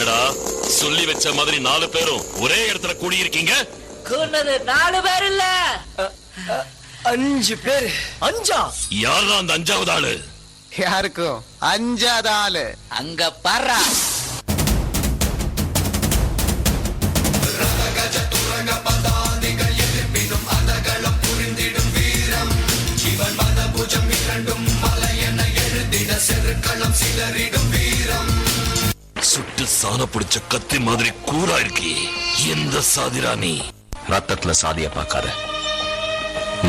என்னடா சொல்லி வச்ச மாதிரி 4 பேரும் ஒரே இடத்துல கூடியிருக்கீங்க? கூடுனது 4 பேர் இல்ல 5 பேர். 5ஆ? யாரா அந்த 5வது ஆளு? யாருக்கும் 5வது ஆளு அங்க பாரா. சுட்டு சாண பிடிச்ச கத்தி மாதிரி கூரா இருக்கி. எந்த சாதிரா நீ? ரத்தத்துல சாதிய பார்க்காத,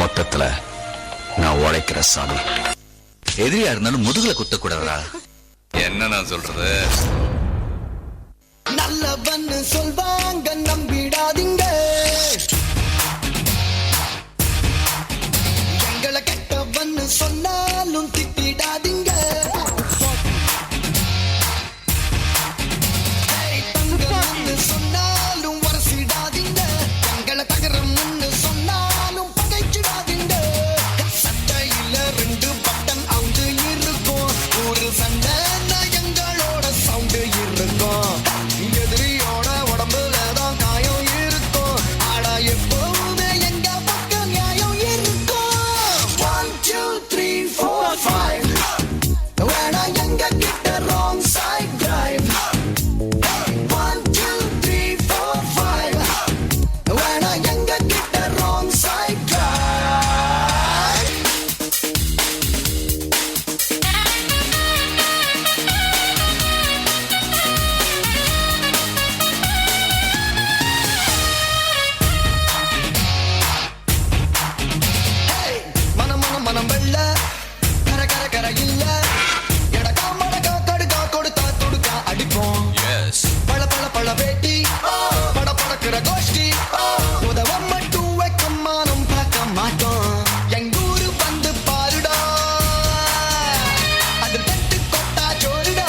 மொத்தத்துல நான் உழைக்கிற சாதி. எதிரியா இருந்தாலும் முதுகுல குத்த கூடாதா? என்ன நான் சொல்றது? நல்லவன்னு சொல்வாங்க, நம்பிடாதீங்க. எங்களை கெட்டவன்னு சொன்னாலும் திட்டிடாதீங்க. தங்கம்னு சொன்னாலும் வரசிடாதீங்க. எங்களை தகரம்னு சொன்னாலும் பகைச்சிடாதீங்க. சட்டையில 2 பட்டன் அவுந்து இருக்கும். ஒரு சண்டை எங்களோட சவுண்டு இருக்கும். எதிரியோட உடம்புல தான் காயம் இருக்கும். ஆனா எப்பவுமே எங்க பக்கம் நியாயம் இருக்கும். 1 2 3 4 5 வேணா எங்க கிட்ட wrong side drive. 1 2 3 4 5 வேணா எங்க கிட்ட wrong side drive. மனம் வெள்ள கர கர கர இல்ல. எடக்கா மடக்கா கடுக்கா கொடுத்தா துடுக்கா அடிப்போம். பழ பழ பழ வேட்டி பட படக்கிற கோஷ்டி. உதவ மட்டும் வைக்க மானம் பார்க்க மாட்டோம். எங்கூரு வந்து பாருடா, அது தட்டு கொட்டா சோறுடா.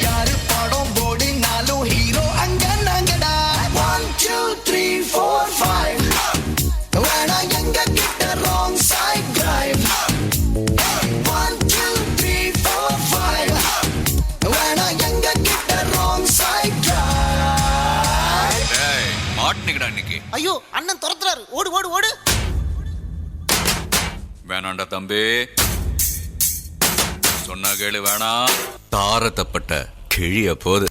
யாரு படம் போடினாலும் ஹீரோ அங்க நாங்கடா. 1 2 3 4 5 வேணா எங்க கிட்ட wrong side drive. 1 2 3 4 5 வேணா எங்க கிட்ட wrong side drive. மாட்டினிக்கடா இன்னைக்கு. ஐயோ அண்ணன் துரத்துறாரு, ஓடு ஓடு ஓடு. வேணாண்டா தம்பி, சொன்னா கேளு. வேணா தார தப்பட்ட கிழிய போது.